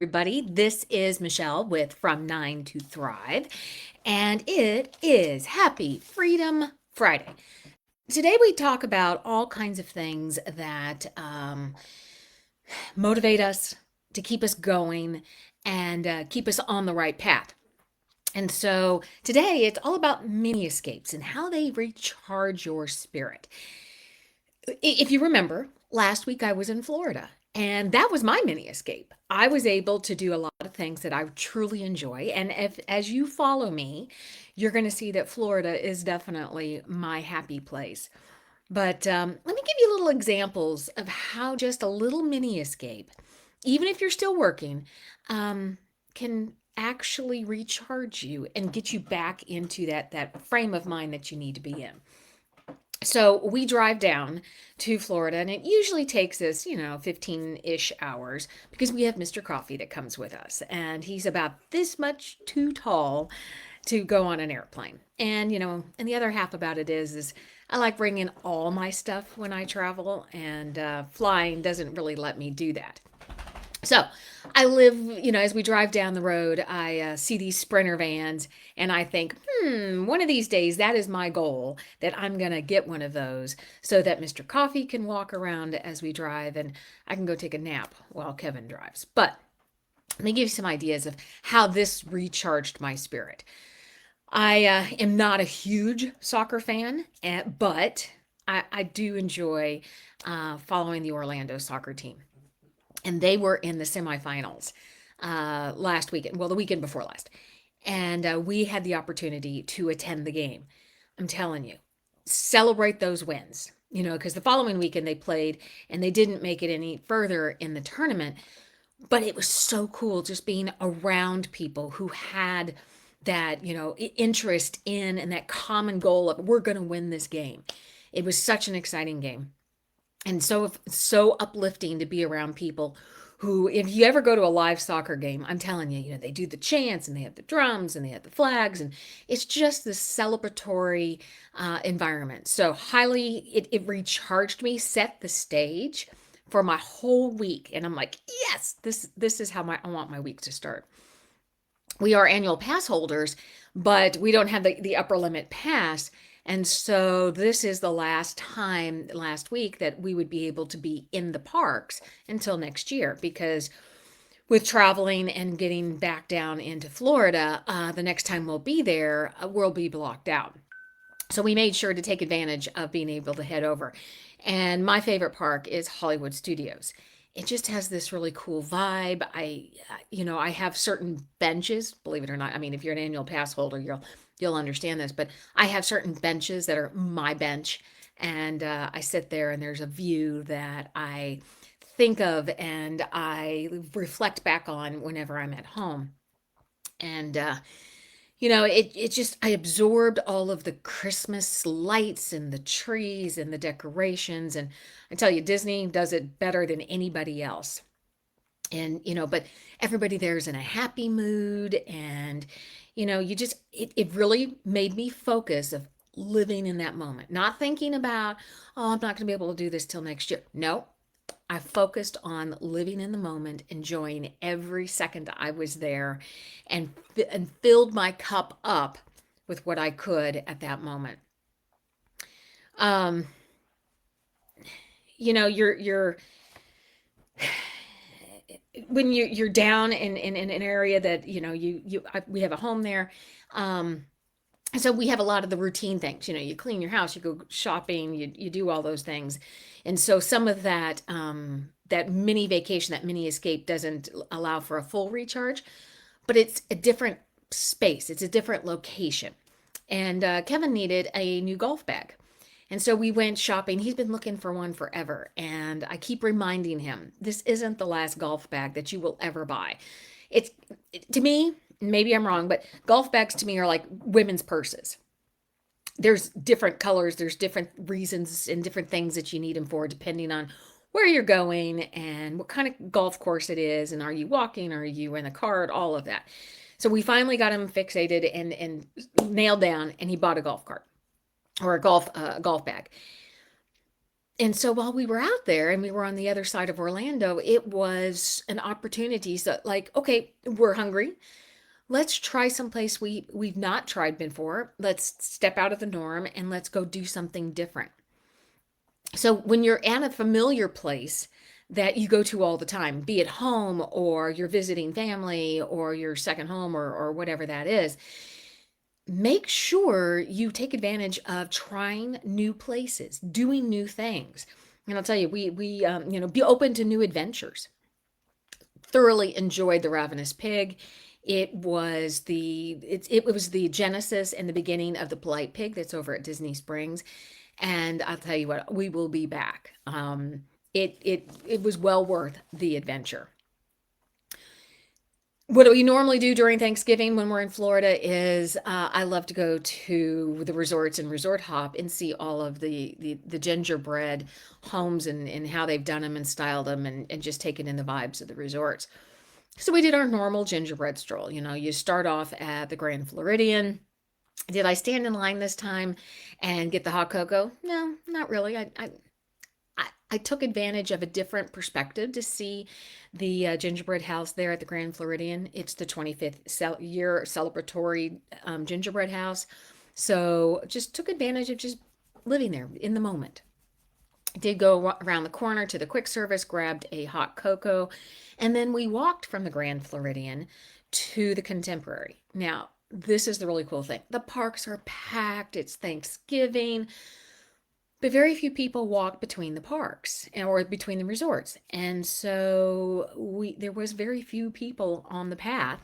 Everybody. This is Michelle with From 9 to Thrive, and it is Happy Freedom Friday. Today, we talk about all kinds of things that motivate us to keep us going and keep us on the right path. And so today, it's all about mini escapes and how they recharge your spirit. If you remember, last week I was in Florida, and that was my mini escape. I was able to do a lot of things that I truly enjoy. And if as you follow me, you're going to see that Florida is definitely my happy place. But let me give you little examples of how just a little mini escape, even if you're still working, can actually recharge you and get you back into that frame of mind that you need to be in. So we drive down to Florida, and it usually takes us, 15-ish hours because we have Mr. Coffee that comes with us. And he's about this much too tall to go on an airplane. And the other half about it is I like bringing all my stuff when I travel, and flying doesn't really let me do that. So I live, as we drive down the road, I see these Sprinter vans and I think, one of these days, that is my goal, that I'm going to get one of those so that Mr. Coffee can walk around as we drive and I can go take a nap while Kevin drives. But let me give you some ideas of how this recharged my spirit. I am not a huge soccer fan, but I do enjoy following the Orlando soccer team, and they were in the semifinals last weekend. Well, the weekend before last, and we had the opportunity to attend the game. I'm telling you, celebrate those wins. Because the following weekend they played and they didn't make it any further in the tournament. But it was so cool just being around people who had that, interest in and that common goal of we're going to win this game. It was such an exciting game, and so uplifting to be around people who, if you ever go to a live soccer game, I'm telling you, they do the chants and they have the drums and they have the flags, and it's just this celebratory environment. So it recharged me, set the stage for my whole week, and I'm like, yes, this is how I want my week to start. We are annual pass holders, but we don't have the upper limit pass. And so this is the last week that we would be able to be in the parks until next year, because with traveling and getting back down into Florida, the next time we'll be there, we'll be blocked out. So we made sure to take advantage of being able to head over. And my favorite park is Hollywood Studios. It just has this really cool vibe. I have certain benches, believe it or not. I mean, if you're an annual pass holder, you'll understand this, but I have certain benches that are my bench, and I sit there, and there's a view that I think of and I reflect back on whenever I'm at home. And it just, I absorbed all of the Christmas lights and the trees and the decorations. And I tell you, Disney does it better than anybody else. And, but everybody there is in a happy mood. And, it really made me focus of living in that moment, not thinking about, oh, I'm not going to be able to do this till next year. No, I focused on living in the moment, enjoying every second I was there, and filled my cup up with what I could at that moment. Um, you're when you're down in an area that we have a home there. Um, so we have a lot of the routine things. You clean your house, you go shopping, you do all those things. And so some of that mini vacation, that mini escape, doesn't allow for a full recharge, but it's a different space, it's a different location. And Kevin needed a new golf bag. And so we went shopping. He's been looking for one forever. And I keep reminding him, this isn't the last golf bag that you will ever buy. It's, to me, maybe I'm wrong, but golf bags to me are like women's purses. There's different colors, there's different reasons and different things that you need them for, depending on where you're going and what kind of golf course it is. And are you walking? Are you in a cart? All of that. So we finally got him fixated and nailed down, and he bought a golf cart or a golf bag. And so while we were out there and we were on the other side of Orlando, it was an opportunity. So like, okay, we're hungry. Let's try someplace we've not tried before. Let's step out of the norm and let's go do something different. So when you're at a familiar place that you go to all the time, be it home or you're visiting family or your second home or whatever that is, make sure you take advantage of trying new places, doing new things. And I'll tell you, we be open to new adventures. Thoroughly enjoyed the Ravenous Pig. It was the genesis and the beginning of the Polite Pig that's over at Disney Springs. And I'll tell you what, we will be back. It was well worth the adventure. What do we normally do during Thanksgiving when we're in Florida is I love to go to the resorts and resort hop and see all of the gingerbread homes and how they've done them and styled them and just taken in the vibes of the resorts. So we did our normal gingerbread stroll. You start off at the Grand Floridian. Did I stand in line this time and get the hot cocoa? No, not really. I took advantage of a different perspective to see the gingerbread house there at the Grand Floridian. It's the 25th year celebratory gingerbread house. So just took advantage of just living there in the moment. Did go around the corner to the quick service, grabbed a hot cocoa, and then we walked from the Grand Floridian to the Contemporary. Now, this is the really cool thing. The parks are packed. It's Thanksgiving. But very few people walk between the parks or between the resorts. And so there was very few people on the path,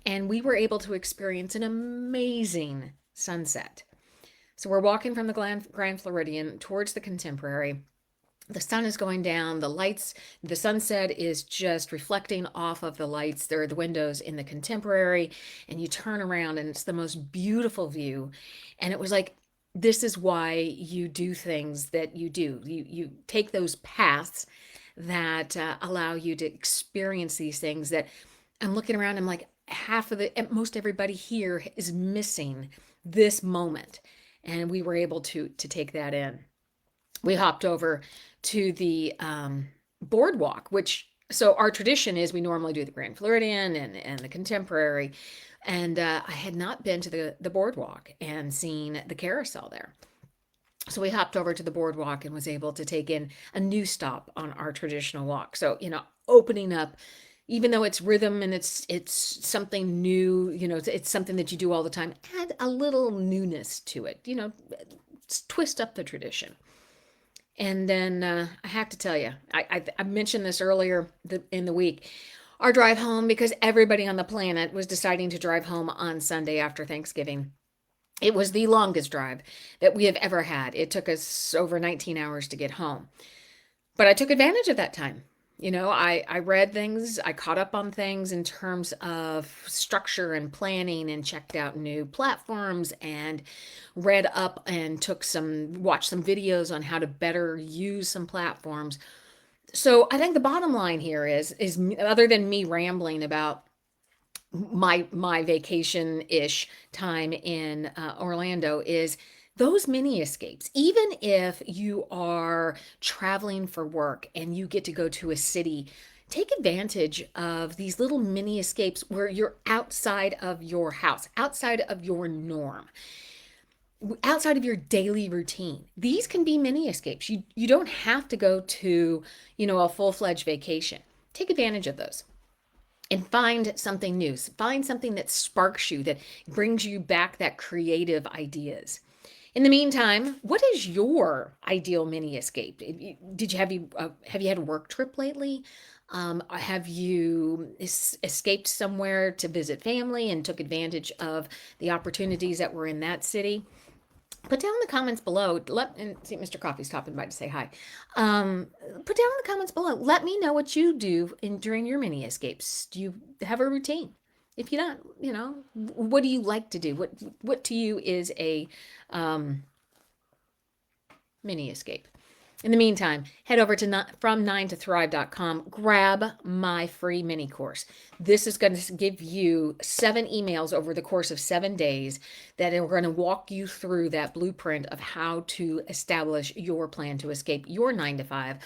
and we were able to experience an amazing sunset. So we're walking from the Grand Floridian towards the Contemporary. The sun is going down, the sunset is just reflecting off of the lights. There are the windows in the Contemporary, and you turn around and it's the most beautiful view. And it was like, this is why you do things that you do. You take those paths that allow you to experience these things that I'm looking around, I'm like, most everybody here is missing this moment. And we were able to take that in. We hopped over to the boardwalk, so our tradition is we normally do the Grand Floridian and the Contemporary. And I had not been to the boardwalk and seen the carousel there. So we hopped over to the boardwalk and was able to take in a new stop on our traditional walk. So, opening up, even though it's rhythm and it's something new, it's something that you do all the time, add a little newness to it, twist up the tradition. And then I have to tell you, I mentioned this earlier in the week, our drive home, because everybody on the planet was deciding to drive home on Sunday after Thanksgiving. It was the longest drive that we have ever had. It took us over 19 hours to get home. But I took advantage of that time. I read things, I caught up on things in terms of structure and planning, and checked out new platforms and read up and watched some videos on how to better use some platforms. So I think the bottom line here is other than me rambling about my vacation-ish time in Orlando, is those mini escapes. Even if you are traveling for work and you get to go to a city, take advantage of these little mini escapes where you're outside of your house, outside of your norm, outside of your daily routine. These can be mini escapes. You don't have to go to, a full-fledged vacation. Take advantage of those and find something new. Find something that sparks you, that brings you back that creative ideas. In the meantime, what is your ideal mini escape? Have you had a work trip lately? Have you escaped somewhere to visit family and took advantage of the opportunities that were in that city? Put down in the comments below. And see, Mr. Coffee's stopping by to say hi. Put down in the comments below. Let me know what you do during your mini escapes. Do you have a routine? If you don't, what do you like to do? What to you is a mini escape? In the meantime, head over to from9to thrive.com, grab my free mini course. This is going to give you 7 emails over the course of 7 days that are going to walk you through that blueprint of how to establish your plan to escape your 9 to 5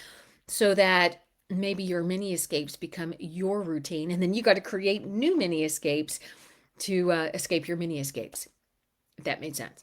so that maybe your mini escapes become your routine, and then you got to create new mini escapes to escape your mini escapes. If that made sense.